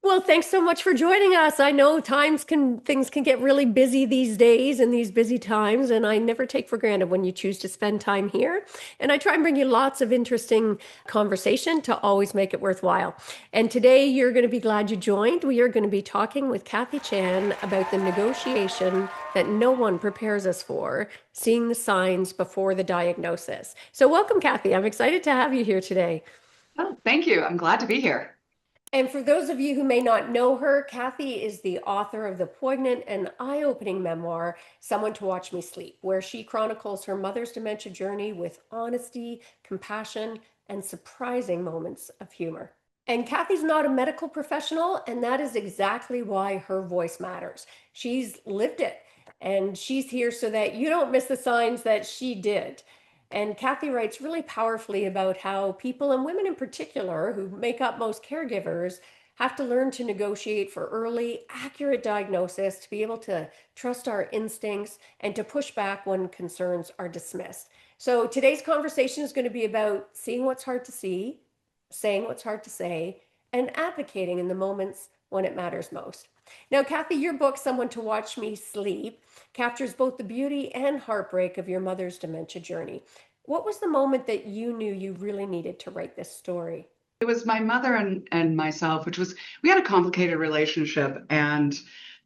Well, thanks so much for joining us. I know things can get really busy these days and these busy times, and I never take for granted when you choose to spend time here. And I try and bring you lots of interesting conversation to always make it worthwhile. And today you're going to be glad you joined. We are going to be talking with Kathy Chan about the negotiation that no one prepares us for, seeing the signs before the diagnosis. So welcome, Kathy. I'm excited to have you here today. Oh, thank you. I'm glad to be here. And for those of you who may not know her, Kathy is the author of the poignant and eye-opening memoir, Someone to Watch Me Sleep, where she chronicles her mother's dementia journey with honesty, compassion, and surprising moments of humor. And Kathy's not a medical professional, and that is exactly why her voice matters. She's lived it, and she's here so that you don't miss the signs that she did. And Kathy writes really powerfully about how people, and women in particular, who make up most caregivers, have to learn to negotiate for early, accurate diagnosis, to be able to trust our instincts, and to push back when concerns are dismissed. So today's conversation is going to be about seeing what's hard to see, saying what's hard to say, and advocating in the moments when it matters most. Now, Kathy, your book, Someone to Watch Me Sleep, captures both the beauty and heartbreak of your mother's dementia journey. What was the moment that you knew you really needed to write this story? It was my mother and myself, which was, we had a complicated relationship. And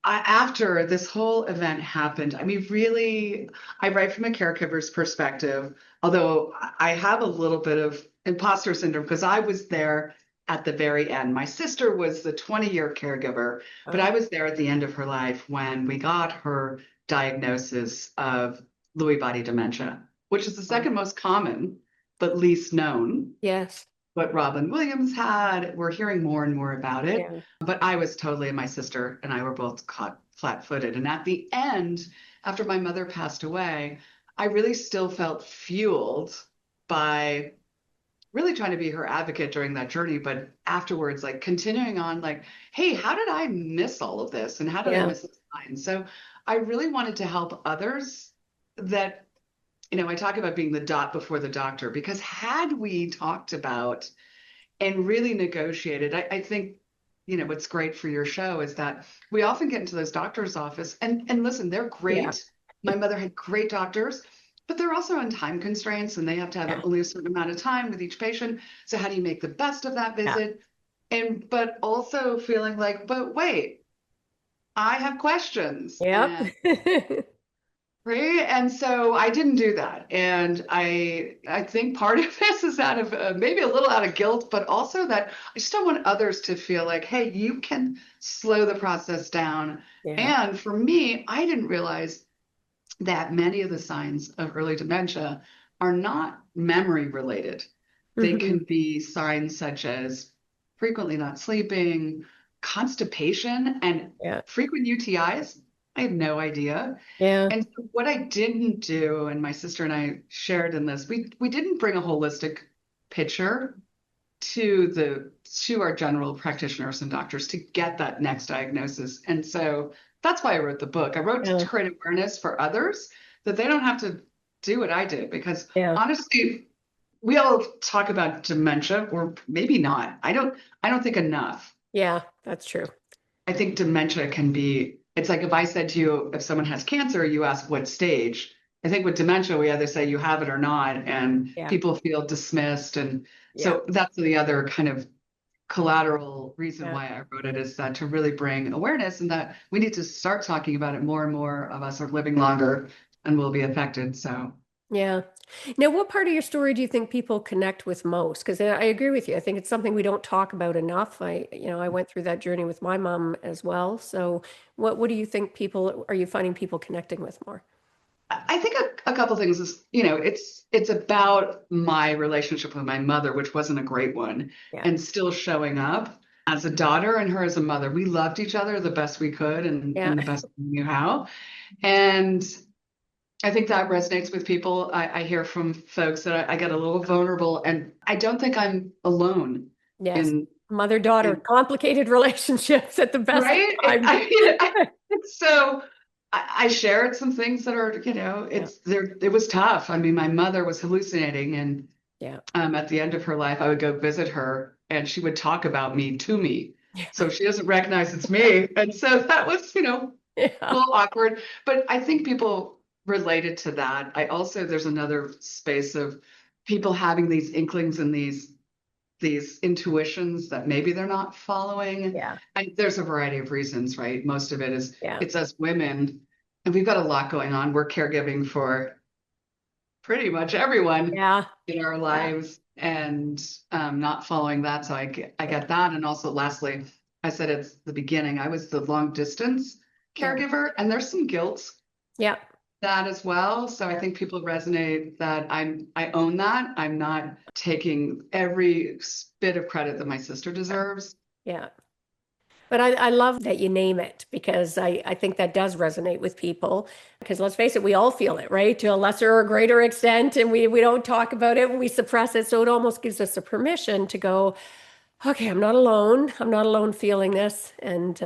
after this whole event happened, I mean, really, I write from a caregiver's perspective, although I have a little bit of imposter syndrome because I was there at the very end. My sister was the 20-year caregiver, but I was there at the end of her life when we got her diagnosis of Lewy Body Dementia, which is the second most common but least known. Yes. What Robin Williams had. We're hearing more and more about it. Yeah. But I was totally, my sister and I were both caught flat-footed. And at the end, after my mother passed away, I really still felt fueled by really trying to be her advocate during that journey. But afterwards, like continuing on, like, hey, how did I miss all of this? And how did I Yeah. miss this line? So I really wanted to help others that I talk about being the dot before the doctor, because had we talked about and really negotiated, I think, what's great for your show is that we often get into those doctor's office and listen, they're Yeah. great. My mother had great doctors, but they're also on time constraints and they have to have Yeah. only a certain amount of time with each patient. So how do you make the best of that Yeah. visit? But also feeling like, but wait, I have questions. And Yep. right. And so I didn't do that. And I think part of this is out of maybe a little out of guilt, but also that I just don't want others to feel like, hey, you can slow the process down. Yeah. And for me, I didn't realize that many of the signs of early dementia are not memory related. They Hmm. can be signs such as frequently not sleeping, constipation, and Yeah. frequent UTIs. I had no idea. Yeah. And so what I didn't do, and my sister and I shared in this, we didn't bring a holistic picture to our general practitioners and doctors to get that next diagnosis. And so that's why I wrote the book. I wrote to Yeah. create awareness for others that they don't have to do what I did, because Yeah. honestly, we all talk about dementia, or maybe not. I don't think enough. Yeah. That's true. I think dementia can be, it's like if I said to you, if someone has cancer, you ask what stage. I think with dementia, we either say you have it or not, and Yeah. people feel dismissed. And Yeah. so that's the other kind of collateral reason Yeah. why I wrote it, is that to really bring awareness and that we need to start talking about it. More and more of us are living longer and will be affected. So Yeah. Now, what part of your story do you think people connect with most? Because I agree with you. I think it's something we don't talk about enough. I went through that journey with my mom as well. So, what do you think people are you finding people connecting with more? I think a couple things is, it's about my relationship with my mother, which wasn't a great one, Yeah. and still showing up as a daughter and her as a mother. We loved each other the best we could Yeah. and the best we knew how. And I think that resonates with people. I hear from folks that I get a little vulnerable, and I don't think I'm alone Yes. in Mother-daughter, in complicated relationships at the best of right. times. So I shared some things that are, Yeah. it's there. It was tough. I mean, my mother was hallucinating, and Yeah. at the end of her life, I would go visit her, and she would talk about me to me. So she doesn't recognize it's me. And so that was, a Yeah. little awkward. But I think people related to that. There's another space of people having these inklings and these intuitions that maybe they're not following. Yeah. And there's a variety of reasons, right? Most of it is Yeah. it's us women, and we've got a lot going on. We're caregiving for pretty much everyone Yeah. in our Yeah. lives and not following that. So I Yeah. get that. And also, lastly, I said at the beginning, I was the long distance Yeah. caregiver, and there's some guilt Yeah. that as well. So I Yeah. think people resonate that I own that. I'm not taking every bit of credit that my sister deserves. Yeah. But I love that you name it because I think that does resonate with people. Because let's face it, we all feel it, right? To a lesser or greater extent, and we don't talk about it, we suppress it. So it almost gives us a permission to go, okay, I'm not alone. I'm not alone feeling this. And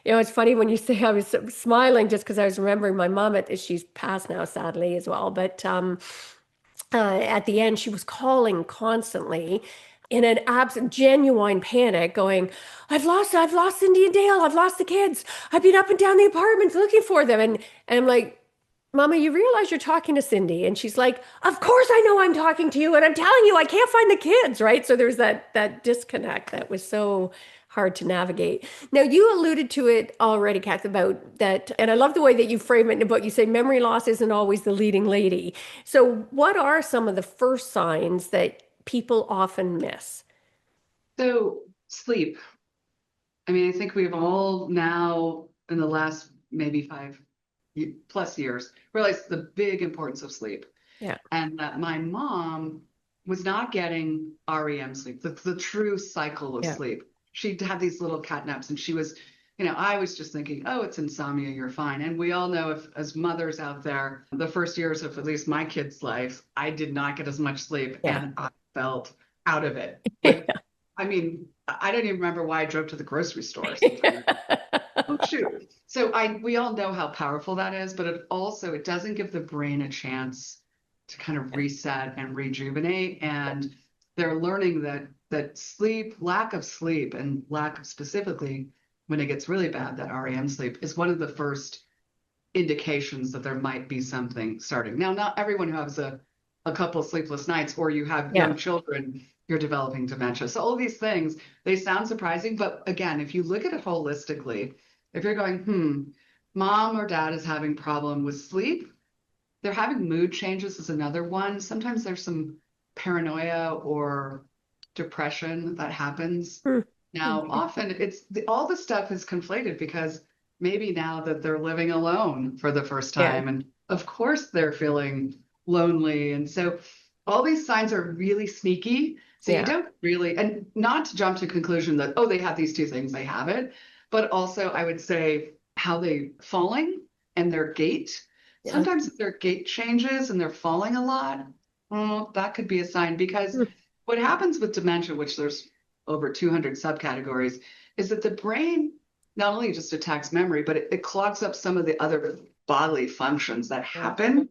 it's funny when you say I was smiling just because I was remembering my mom. She's passed now, sadly, as well. But at the end, she was calling constantly in an absolute genuine panic, going, I've lost Cindy and Dale. I've lost the kids. I've been up and down the apartments looking for them. And I'm like, Mama, you realize you're talking to Cindy? And she's like, Of course I know I'm talking to you, and I'm telling you I can't find the kids, right? So there's that disconnect that was so hard to navigate. Now you alluded to it already, Kath, about that, and I love the way that you frame it in the book. You say memory loss isn't always the leading lady. So what are some of the first signs that people often miss? So sleep. I mean, I think we've all now in the last maybe plus years realized the big importance of sleep. Yeah, And that my mom was not getting REM sleep, the true cycle of yeah, sleep. She'd have these little cat naps, and she was, I was just thinking, oh, it's insomnia, you're fine. And we all know, if as mothers out there, the first years of at least my kids' life, I did not get as much sleep, yeah. and I felt out of it. Like, I mean, I don't even remember why I drove to the grocery store sometimes. Oh, shoot. So we all know how powerful that is, but it doesn't give the brain a chance to kind of reset and rejuvenate. And they're learning that sleep, lack of sleep, and lack of, specifically when it gets really bad, that REM sleep is one of the first indications that there might be something starting. Now, not everyone who has a couple sleepless nights, or you have Yeah, young children, you're developing dementia. So all these things, they sound surprising, but again, if you look at it holistically, if you're going, mom or dad is having problem with sleep, they're having mood changes is another one. Sometimes there's some paranoia or depression that happens. Hmm. Now, Okay. often all the stuff is conflated because maybe now that they're living alone for the first Yeah, time, and of course they're feeling lonely. And so all these signs are really sneaky. So you yeah, don't really, and not to jump to conclusion that, oh, they have these two things, they have it. But also, I would say how they falling and their gait. yeah. Sometimes if their gait changes and they're falling a lot, that could be a sign, because Hmm. what happens with dementia, which there's over 200 subcategories, is that the brain not only just attacks memory, but it clogs up some of the other bodily functions that Yeah, happen,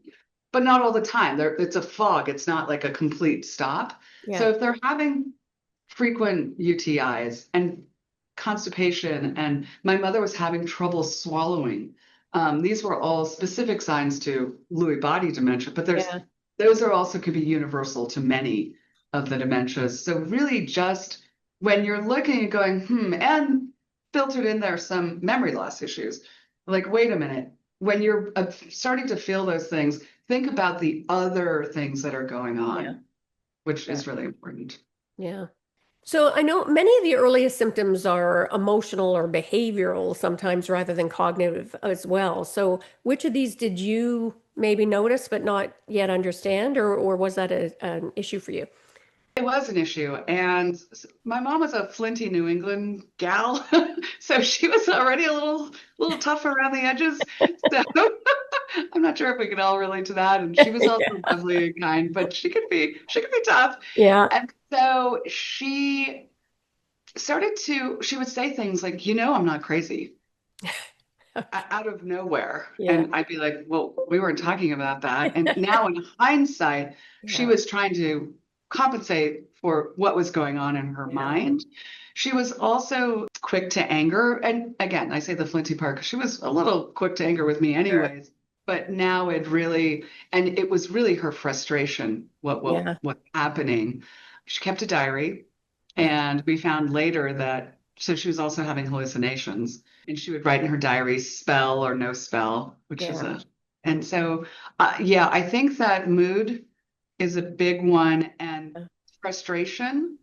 but not all the time. It's a fog. It's not like a complete stop. yeah, So if they're having frequent UTIs and constipation, and my mother was having trouble swallowing. These were all specific signs to Lewy body dementia, but yeah, those are also could be universal to many of the dementias. So really, just when you're looking and going, and filtered in there some memory loss issues, like, wait a minute, when you're starting to feel those things, think about the other things that are going yeah, on, which yeah, is really important. yeah. So I know many of the earliest symptoms are emotional or behavioral sometimes rather than cognitive as well. So which of these did you maybe notice but not yet understand, or was that an issue for you? It was an issue. And my mom was a flinty New England gal. So she was already a little tough around the edges. So I'm not sure if we can all relate to that. And she was also lovely and kind, but she could be tough. Yeah. And so she would say things like, I'm not crazy, out of nowhere. Yeah. And I'd be like, well, we weren't talking about that. And now in hindsight, she Yeah. was trying to compensate for what was going on in her Yeah. mind. She was also quick to anger. And again, I say the flinty part because she was a little quick to anger with me Sure. anyways. But now it really, and it was really her frustration, Yeah. what's happening. She kept a diary, Yeah. and we found later that so she was also having hallucinations, and she would write in her diary spell or no spell, which is Yeah. a, and so yeah, I think that mood is a big one, and frustration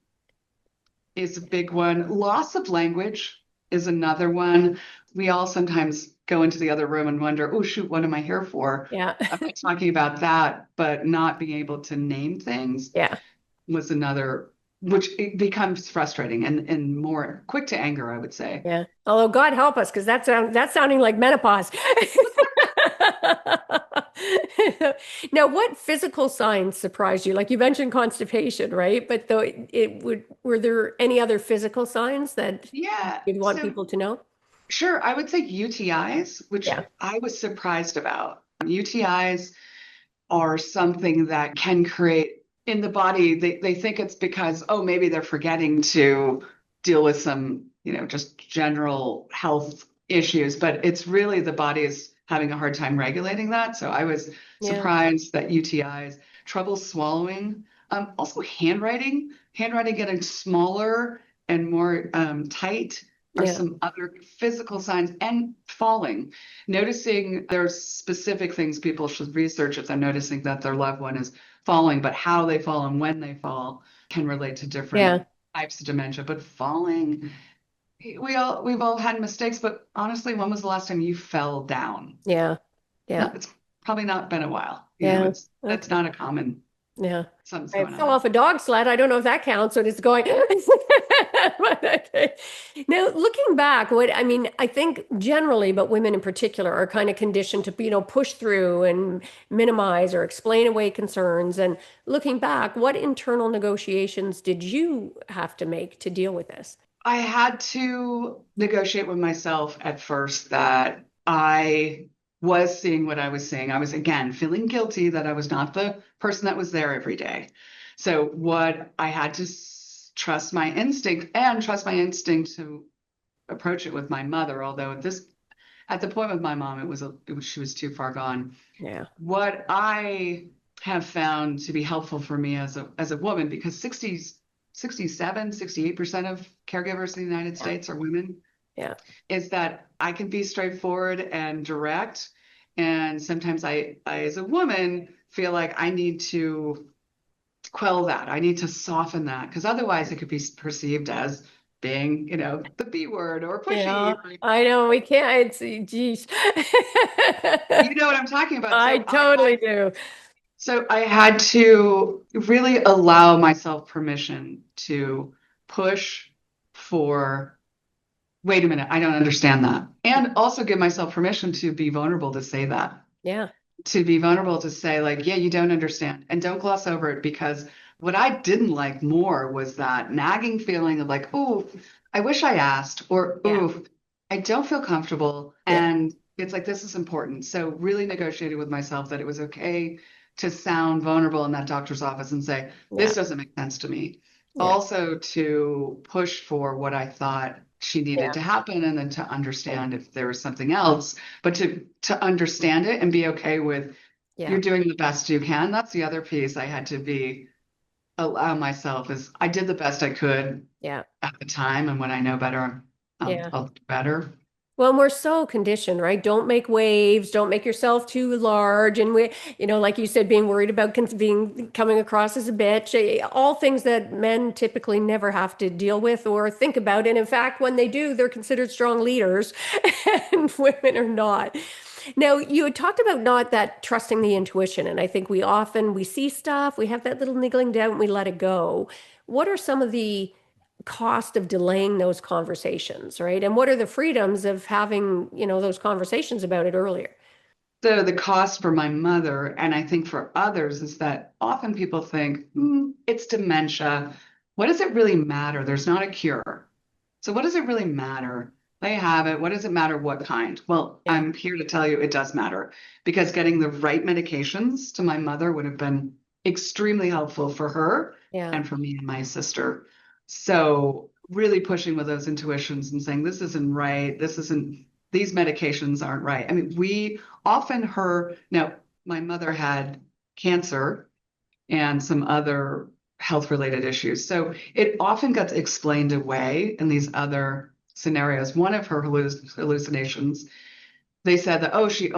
is a big one. Loss of language is another one. We all sometimes go into the other room and wonder, oh, shoot, what am I here for? Yeah. I'm not talking about that, but not being able to name things Yeah. was another, which it becomes frustrating and more quick to anger, I would say. Yeah. Although God help us, because that's sounding like menopause. Now, what physical signs surprised you? Like you mentioned constipation, right? But though were there any other physical signs that Yeah. you'd want So people to know? sure, I would say UTIs, which Yeah. I was surprised about. UTIs are something that can create in the body. They think it's because, oh, maybe they're forgetting to deal with some, just general health issues, but it's really the body is having a hard time regulating that. So I was Yeah. surprised that UTIs, trouble swallowing, also handwriting getting smaller and more tight are Yeah. some other physical signs, and falling. Noticing there's specific things people should research if they're noticing that their loved one is falling, but how they fall and when they fall can relate to different Yeah. types of dementia. But falling, we've all had mistakes, but honestly, when was the last time you fell down? Yeah. Yeah. No, it's probably not been a while. Yeah. It's that's Okay. not a common Yeah. something's I going fell on. off a dog sled. I don't know if that counts, but it's going. But okay. Now, looking back, what I mean, I think generally, but women in particular are kind of conditioned to, push through and minimize or explain away concerns. And looking back, what internal negotiations did you have to make to deal with this? I had to negotiate with myself at first that I was seeing what I was seeing. I was again feeling guilty that I was not the person that was there every day. So what I had to trust my instinct and trust my instinct to approach it with my mother. Although at the point with my mom, she was too far gone. Yeah. What I have found to be helpful for me as a woman, because 68% of caregivers in the United Yeah. States are women, Yeah. is that I can be straightforward and direct. And sometimes I as a woman, feel like I need to quell that. I need to soften that because otherwise it could be perceived as being, the B word or Yeah. pushy. I know we can't. Geez. You know what I'm talking about. I totally do. So I had to really allow myself permission to push for, wait a minute, I don't understand that. And also give myself permission to be vulnerable to say that, Yeah. to be vulnerable to say, like, yeah, you don't understand. And don't gloss over it because what I didn't like more was that nagging feeling of like, oh, I wish I asked, or Yeah. oh, I don't feel comfortable. Yeah. And it's like, this is important. So really negotiating with myself that it was okay to sound vulnerable in that doctor's office and say, Yeah. this doesn't make sense to me. Yeah. Also to push for what I thought she needed Yeah. to happen and then to understand if there was something else, but to understand it and be okay with Yeah. you're doing the best you can. That's the other piece I had to be allow myself is I did the best I could Yeah. at the time, and when I know better, Yeah. I'll do better. Well, we're so conditioned, right? Don't make waves, don't make yourself too large. And like you said, being worried about being coming across as a bitch, all things that men typically never have to deal with or think about. And in fact, when they do, they're considered strong leaders and women are not. Now, you had talked about not that trusting the intuition. And I think we see stuff, we have that little niggling doubt and we let it go. What are some of the cost of delaying those conversations, right? And what are the freedoms of having, those conversations about it earlier? So the cost for my mother, and I think for others, is that often people think, it's dementia. What does it really matter? There's not a cure. So what does it really matter? They have it. What does it matter what kind? Well, Yeah. I'm here to tell you it does matter because getting the right medications to my mother would have been extremely helpful for her Yeah. and for me and my sister. So really pushing with those intuitions and saying, this isn't right. This isn't, these medications aren't right. I mean, we often heard, now, my mother had cancer and some other health related issues. So it often got explained away in these other scenarios. One of her hallucinations, they said that, oh, she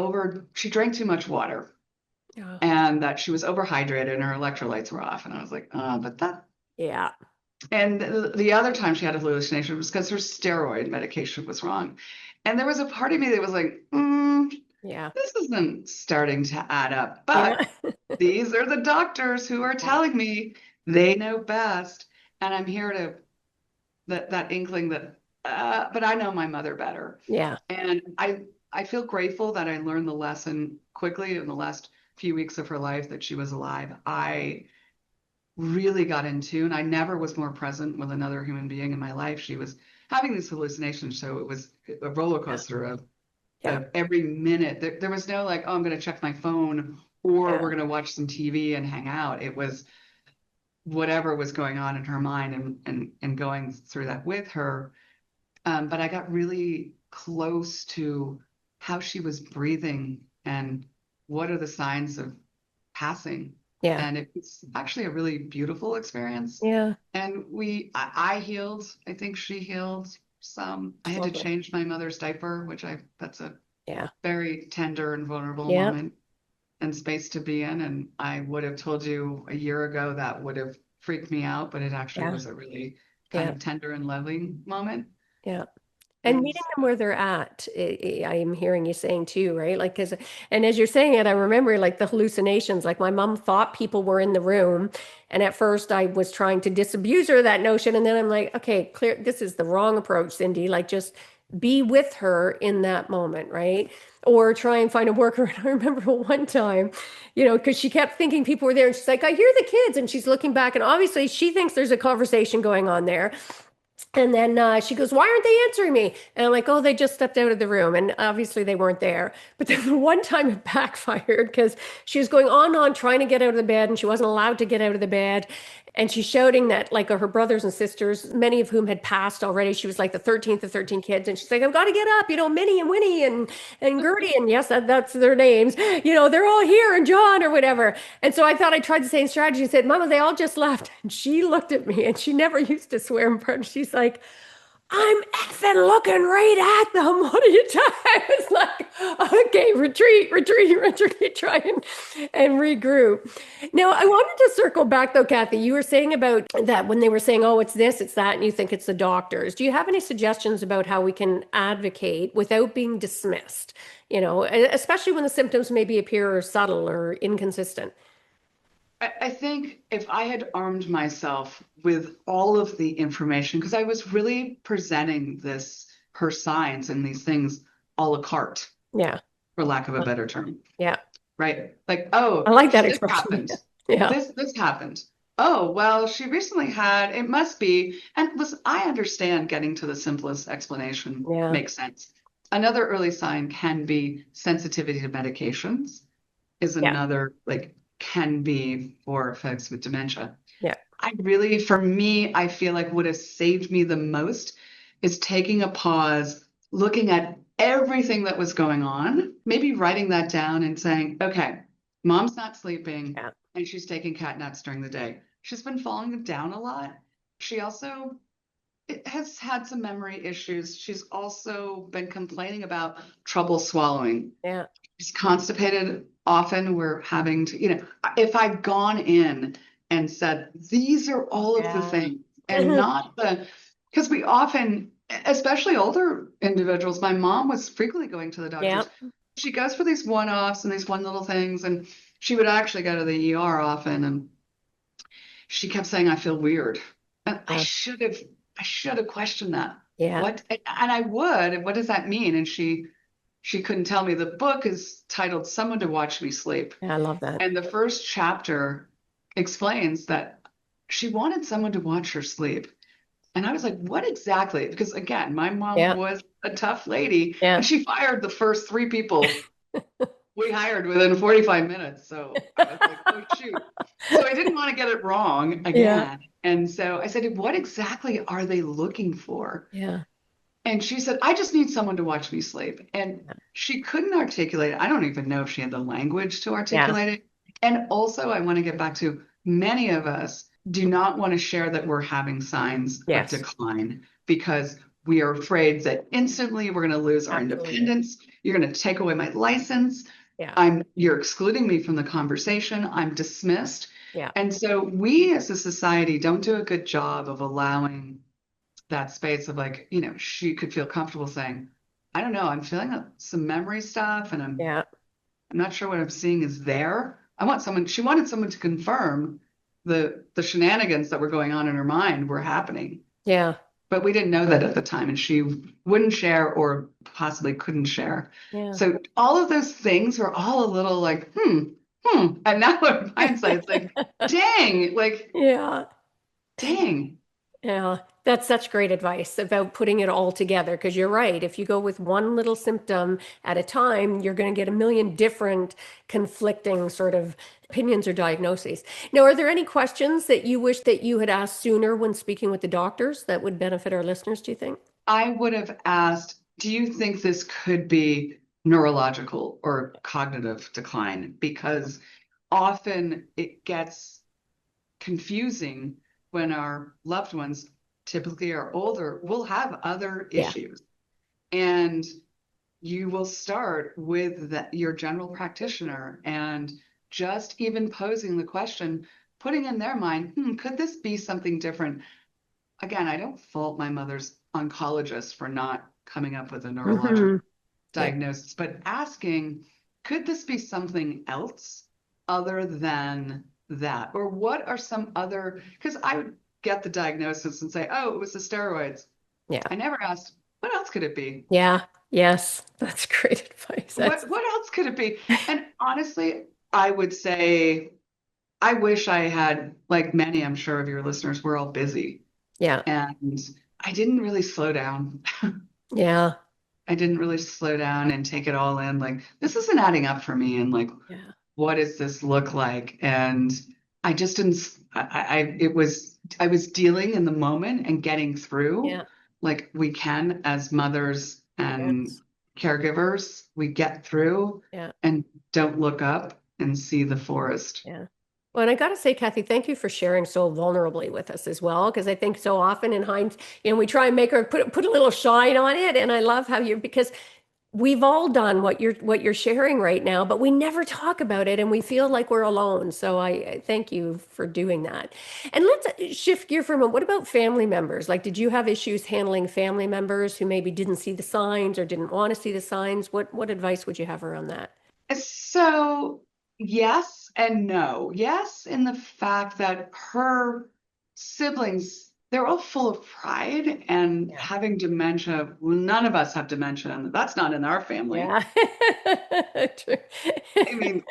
drank too much water Yeah. and that she was overhydrated and her electrolytes were off. And I was like, but that, Yeah. and the other time she had a hallucination was because her steroid medication was wrong. And there was a part of me that was like, Yeah. this isn't starting to add up. Yeah. But these are the doctors who are Yeah. telling me they know best. And I'm here to that inkling that, but I know my mother better. Yeah. And I feel grateful that I learned the lesson quickly in the last few weeks of her life that she was alive. I really got in tune. I never was more present with another human being in my life. She was having these hallucinations, so it was a roller coaster Yeah. of every minute. There was no like, oh, I'm going to check my phone or Yeah. we're going to watch some TV and hang out. It was whatever was going on in her mind and going through that with her. But I got really close to how she was breathing and what are the signs of passing. Yeah. And it was actually a really beautiful experience. Yeah. And I healed. I think she healed some. I had to Totally. change my mother's diaper, that's a Yeah. very tender and vulnerable Yeah. moment and space to be in. And I would have told you a year ago that would have freaked me out, but it actually Yeah. was a really kind Yeah. of tender and loving moment. Yeah. And And meeting them where they're at, I am hearing you saying too, right? Like, because, and as you're saying it, I remember like the hallucinations. Like, my mom thought people were in the room. And at first, I was trying to disabuse her of that notion. And then I'm like, okay, clear, this is the wrong approach, Cindy. Like, just be with her in that moment, right? Or try and find a worker. And I remember one time, because she kept thinking people were there. And she's like, I hear the kids. And she's looking back. And obviously, she thinks there's a conversation going on there. And then she goes, why aren't they answering me? And I'm like, oh, they just stepped out of the room. And obviously they weren't there. But then the one time it backfired because she was going on and on trying to get out of the bed and she wasn't allowed to get out of the bed. And she's shouting that like her brothers and sisters, many of whom had passed already. She was like the 13th of 13 kids. And she's like, I've got to get up, Minnie and Winnie and Gertie. And yes, that's their names. They're all here and John or whatever. And so I thought I tried the same strategy and said, Mama, they all just left. And she looked at me and she never used to swear in front. She's like, I'm effing looking right at them. What are you talking? I was like, okay, retreat, retreat, retreat, try and regroup. Now, I wanted to circle back though, Kathy. You were saying about that when they were saying, oh, it's this, it's that, and you think it's the doctors. Do you have any suggestions about how we can advocate without being dismissed? Especially when the symptoms maybe appear subtle or inconsistent. I think if I had armed myself with all of the information, because I was really presenting her signs and these things a la carte, Yeah. for lack of a better term, Yeah. right? Like, I oh, like that this expression. happened. Yeah. This happened. Oh, well, she recently it must be. And listen, I understand getting to the simplest explanation Yeah. makes sense. Another early sign can be sensitivity to medications, is Yeah. another like can be for folks with dementia. Yeah. For me, I feel like what has saved me the most is taking a pause, looking at everything that was going on, maybe writing that down and saying, okay, mom's not sleeping Yeah. and she's taking cat naps during the day. She's been falling down a lot. She also has had some memory issues. She's also been complaining about trouble swallowing. Yeah. She's constipated. Often we're having to, if I'd gone in and said, these are all of the Yeah. things and not because we often, especially older individuals, my mom was frequently going to the Yeah. doctors. She goes for these one-offs and these one little things. And she would actually go to the ER often. And she kept saying, I feel weird. And I should have questioned that. Yeah. What, and I would, and what does that mean? And she couldn't tell me. The book is titled Someone to Watch Me Sleep. Yeah. I love that. And the first chapter explains that she wanted someone to watch her sleep. And I was like, what exactly? Because again, my mom Yeah. was a tough lady and Yeah. she fired the first three people we hired within 45 minutes. So I was like, oh, shoot. So I didn't want to get it wrong Yeah. again. And so I said, what exactly are they looking for? Yeah. And she said, I just need someone to watch me sleep. And she couldn't articulate it. I don't even know if she had the language to Yeah. articulate it. And also, I want to get back to many of us do not want to share that we're having signs of Yes. decline because we are afraid that instantly we're going to lose our Absolutely. independence. You're going to take away my license. Yeah. You're excluding me from the conversation. I'm dismissed. Yeah. And so we as a society don't do a good job of allowing that space of like, she could feel comfortable saying, I don't know, I'm feeling some memory stuff and Yeah. I'm not sure what I'm seeing is there. She wanted someone to confirm the shenanigans that were going on in her mind were happening. Yeah. But we didn't know that at the time, and she wouldn't share or possibly couldn't share. Yeah. So all of those things were all a little like, hmm. And now in hindsight, it's like, dang, like, Yeah. dang. Yeah, that's such great advice about putting it all together. Because you're right. If you go with one little symptom at a time, you're going to get a million different conflicting sort of opinions or diagnoses. Now, are there any questions that you wish that you had asked sooner when speaking with the doctors that would benefit our listeners, do you think? I would have asked, do you think this could be neurological or cognitive decline? Because often it gets confusing when our loved ones typically are older, will have other Yeah. issues. And you will start with your general practitioner and just even posing the question, putting in their mind, could this be something different? Again, I don't fault my mother's oncologist for not coming up with a Hmm. neurological Yeah. diagnosis, but asking, could this be something else other than that? Or what are some other, because I would get the diagnosis and say, oh, it was the steroids. Yeah. I never asked, what else could it be? Yeah. Yes. That's great advice. That's, What else could it be? And honestly, I would say, I wish I had, like many, I'm sure, of your listeners, we're all busy. yeah. And I didn't really slow down. Yeah. I didn't really slow down and take it all in. Like, this isn't adding up for me. And like, Yeah. what does this look like? And I just didn't, I was dealing in the moment and getting through Yeah. like we can as mothers and Yes. caregivers, we get through Yeah. and don't look up and see the forest. Yeah. Well, and I got to say, Kathy, thank you for sharing so vulnerably with us as well, because I think so often in hindsight, we try and make her put a little shine on it, and I love how you because we've all done what you're sharing right now, but we never talk about it, and we feel like we're alone. So I thank you for doing that. And let's shift gear for a moment. What about family members? Like, did you have issues handling family members who maybe didn't see the signs or didn't want to see the signs? What advice would you have around that? So, yes and no. Yes, in the fact that her siblings, they're all full of pride and Yeah. having dementia. Well, none of us have dementia, and that's not in our family. Yeah. True. I mean,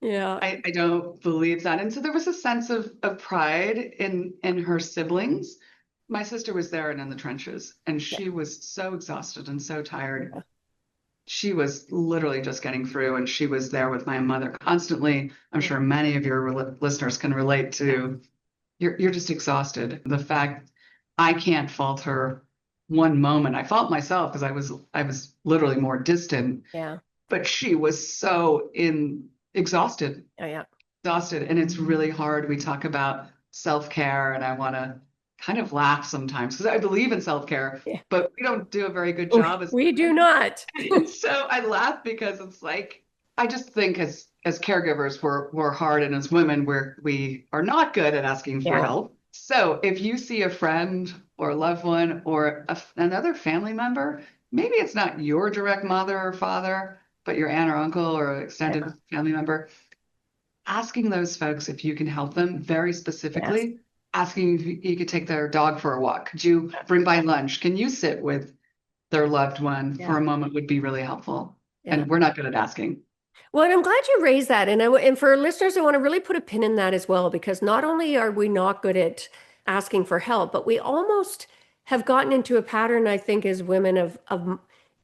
Yeah. I don't believe that. And so there was a sense of pride in her siblings. My sister was there and in the trenches, and Yeah. she was so exhausted and so tired. Yeah. She was literally just getting through, and she was there with my mother constantly. I'm Yeah. sure many of your listeners can relate to you're just exhausted. The fact I can't fault her one moment. I fault myself because I was literally more distant, Yeah. but she was so in exhausted, Yeah. Yeah. exhausted, and it's really hard. We talk about self-care, and I want to kind of laugh sometimes because I believe in self-care, Yeah. but we don't do a very good Oh, job as we do women. not. And so I laugh because it's like I just think as caregivers we're hard, and as women we are not good at asking for Yeah. help. So if you see a friend or a loved one or another family member, maybe it's not your direct mother or father, but your aunt or uncle or an extended Yeah. family member, asking those folks if you can help them very Yes. specifically, asking if you could take their dog for a walk. Could you bring by lunch? Can you sit with their loved one for Yeah. a moment would be really helpful. Yeah. And we're not good at asking. Well, and I'm glad you raised that. And for listeners, I want to really put a pin in that as well, because not only are we not good at asking for help, but we almost have gotten into a pattern, I think, as women of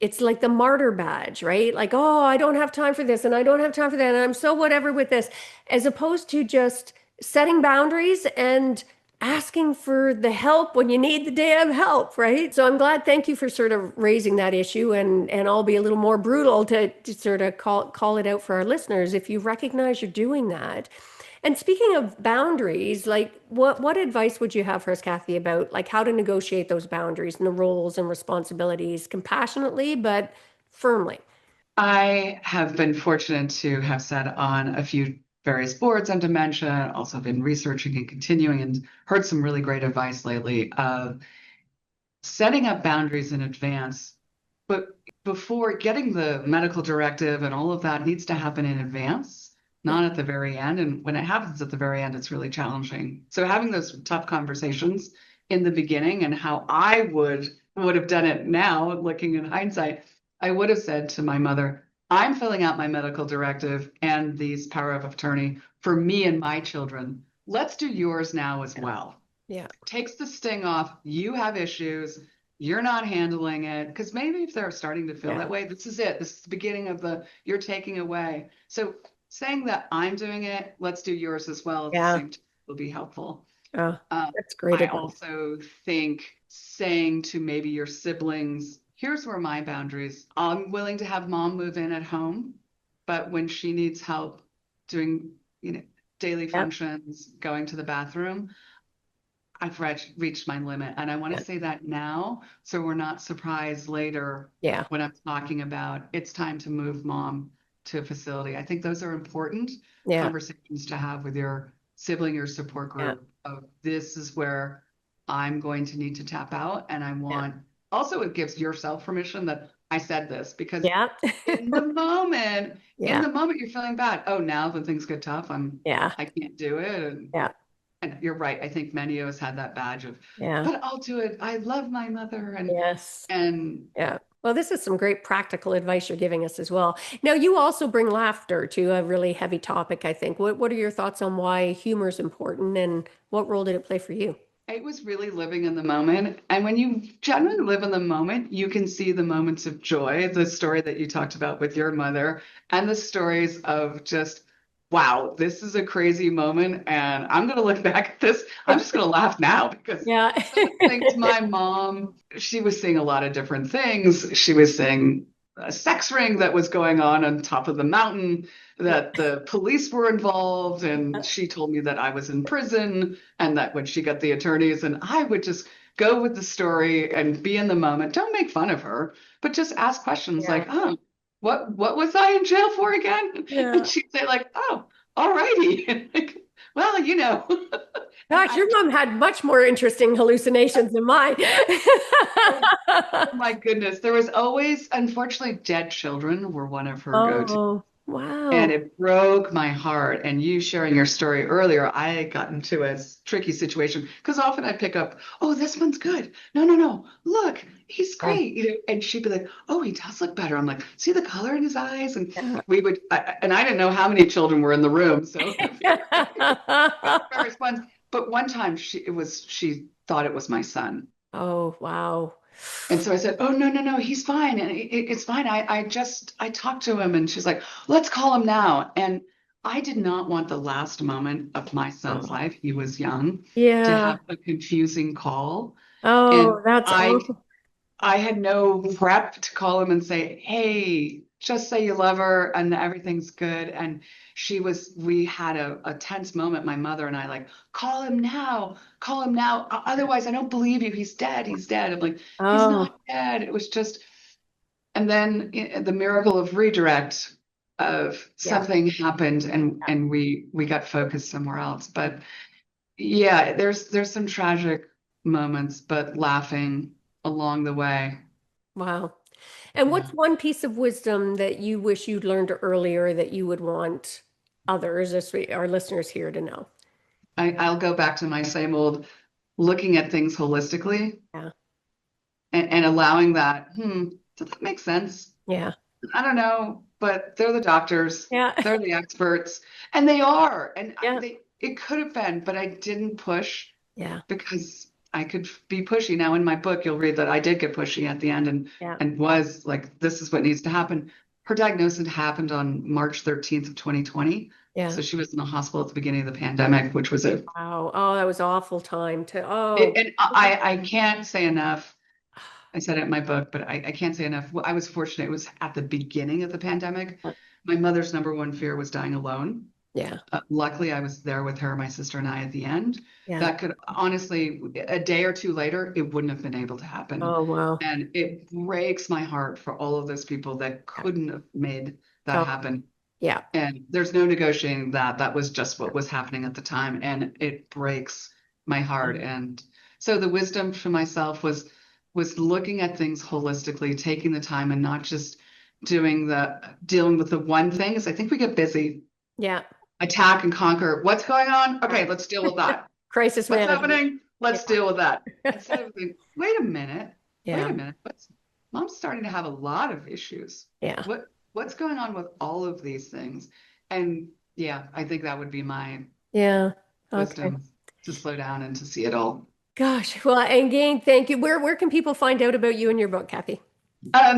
it's like the martyr badge, right? Like, oh, I don't have time for this and I don't have time for that. And I'm so whatever with this, as opposed to just setting boundaries and asking for the help when you need the damn help, right? So I'm glad, thank you for sort of raising that issue, and I'll be a little more brutal to sort of call it out for our listeners. If you recognize you're doing that, and speaking of boundaries, like what advice would you have for us, Kathy, about like how to negotiate those boundaries and the roles and responsibilities compassionately but firmly? I have been fortunate to have sat on a few various boards on dementia, also been researching and continuing, and heard some really great advice lately of setting up boundaries in advance. But before getting the medical directive and all of that needs to happen in advance, Yeah. not at the very end. And when it happens at the very end, it's really challenging. So having those tough conversations in the beginning and how I would have done it now, looking in hindsight, I would have said to my mother, I'm filling out my medical directive and these power of attorney for me and my children. Let's do yours now as well. Yeah. Takes the sting off. You have issues. You're not handling it. Because maybe if they're starting to feel Yeah. that way, this is it. This is the beginning of the you're taking away. So saying that I'm doing it, let's do yours as well at the Yeah. same time will be helpful. Oh, Um, that's great I advice. also think saying to maybe your siblings, here's where my boundaries. I'm willing to have mom move in at home, but when she needs help doing, daily Yep. functions, going to the bathroom, I've reached my limit. And I want to Yeah. say that now so we're not surprised later Yeah. when I'm talking about it's time to move mom to a facility. I think those are important Yeah. conversations to have with your sibling or support Yeah. group of this is where I'm going to need to tap out. And I Yeah. want also it gives yourself permission that I said this because Yeah. in the moment, in Yeah. the moment you're feeling bad. Oh, now when things get tough, Yeah. I can't do it. Yeah. And you're right. I think many of us had that badge of, Yeah. but I'll do it. I love my mother. Yes. And Yeah. Well, this is some great practical advice you're giving us as well. Now, you also bring laughter to a really heavy topic, I think. What are your thoughts on why humor is important and what role did it play for you? it was really living in the moment. And when you generally live in the moment, you can see the moments of joy, the story that you talked about with your mother, and the stories of just, wow, this is a crazy moment. And I'm going to look back at this. I'm just going to laugh now because Yeah. some of the things my mom, she was seeing a lot of different things. She was seeing a sex ring that was going on top of the mountain, Yeah. that the police were involved. And she told me that I was in prison and that when she got the attorneys, and I would just go with the story and be in the moment. Don't make fun of her, but just ask questions Yeah. like, oh, what was I in jail for again? And Yeah. she'd say, like, oh, all righty. Like, well, and Gosh, your mom had much more interesting hallucinations than mine. oh, oh my goodness. There was always, unfortunately, dead children were one of her go-to. Oh, And wow. it broke my heart. And you sharing your story earlier, I got into a tricky situation because often I pick up, oh, this one's good. No, no, no. Look, he's Yeah. great. And she'd be like, oh, he does look better. I'm like, see the color in his eyes? And Yeah. and I didn't know how many children were in the room. So various ones. But one time she thought it was my son. Oh, wow. And so I said, "Oh no, no, no, he's fine, and it's fine. I talked to him." And she's like, "Let's call him now." And I did not want the last moment of my son's Oh, life. He was young to yeah. have a confusing call, and Oh, that's I awful. I had no prep to call him and say, "Hey, just say you love her and everything's good." And we had a tense moment, my mother and I, like, call him now, call him now. Otherwise, I don't believe you. He's dead. He's dead. I'm like, he's not Oh, dead. It was just, and then the miracle of redirect of yeah. something happened and we got focused somewhere else. But yeah, there's some tragic moments, but laughing along the way. Wow. And Yeah. what's one piece of wisdom that you wish you'd learned earlier that you would want others, our listeners here, to know? I'll go back to my same old looking at things holistically Yeah. and allowing that, does that make sense? Yeah. I don't know, but they're the doctors, Yeah. they're the experts, and they are. And Yeah. it could have been, but I didn't push Yeah. because I could be pushy. Now in my book, you'll read that I did get pushy at the end Yeah. and was like, this is what needs to happen. Her diagnosis happened on March 13th of 2020. Yeah. So she was in the hospital at the beginning of the pandemic, which was a Wow. Oh, that was awful time to, it, oh, and I can't say enough. I said it in my book, but I can't say enough. Well, I was fortunate. It was at the beginning of the pandemic. My mother's number one fear was dying alone. yeah. Luckily, I was there with her, my sister, and I at the end. Yeah. That could honestly, a day or two later, it wouldn't have been able to happen. Oh, wow. And it breaks my heart for all of those people that Yeah. couldn't have made that Oh, happen. yeah. And there's no negotiating that. That was just what was happening at the time. And it breaks my heart. And so the wisdom for myself was looking at things holistically, taking the time and not just dealing with the one thing. Because I think we get busy, Yeah. attack and conquer. What's going on? Okay, let's deal with that. Crisis What's management. happening? Let's deal with that. Instead of thinking, wait a minute, Yeah. mom's starting to have a lot of issues. Yeah. What's going on with all of these things? And yeah, I think that would be my Yeah. Okay. wisdom to slow down and to see it all. Gosh. Well, and again, thank you. Where can people find out about you and your book, Kathy?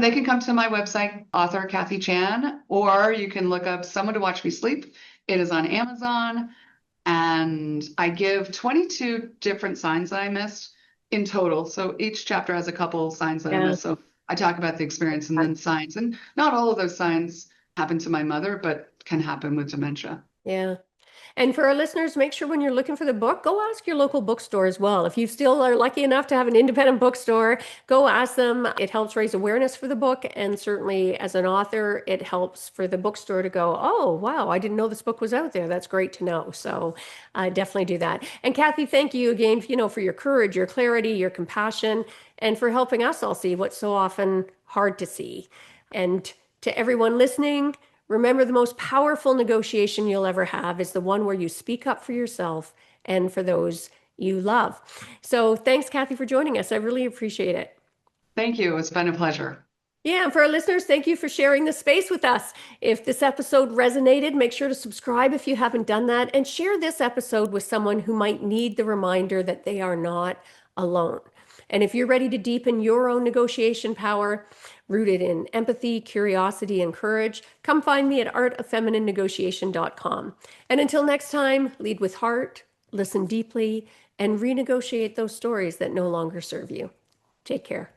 They can come to my website, author Kathy Chan, or you can look up Someone to Watch Me Sleep. It is on Amazon, and I give 22 different signs that I missed in total. So each chapter has a couple signs that I Yeah. missed. So I talk about the experience and then signs, and not all of those signs happen to my mother, but can happen with dementia. Yeah. And for our listeners, make sure when you're looking for the book, go ask your local bookstore as well. If you still are lucky enough to have an independent bookstore, go ask them. It helps raise awareness for the book. And certainly as an author, it helps for the bookstore to go, oh, wow, I didn't know this book was out there. That's great to know. So definitely do that. And Kathy, thank you again, for your courage, your clarity, your compassion, and for helping us all see what's so often hard to see. And to everyone listening, remember, the most powerful negotiation you'll ever have is the one where you speak up for yourself and for those you love. So thanks, Kathy, for joining us. I really appreciate it. Thank you. It's been a pleasure. Yeah, and for our listeners, thank you for sharing this space with us. If this episode resonated, make sure to subscribe if you haven't done that, and share this episode with someone who might need the reminder that they are not alone. And if you're ready to deepen your own negotiation power, rooted in empathy, curiosity, and courage, come find me at artoffemininenegotiation.com. And until next time, lead with heart, listen deeply, and renegotiate those stories that no longer serve you. Take care.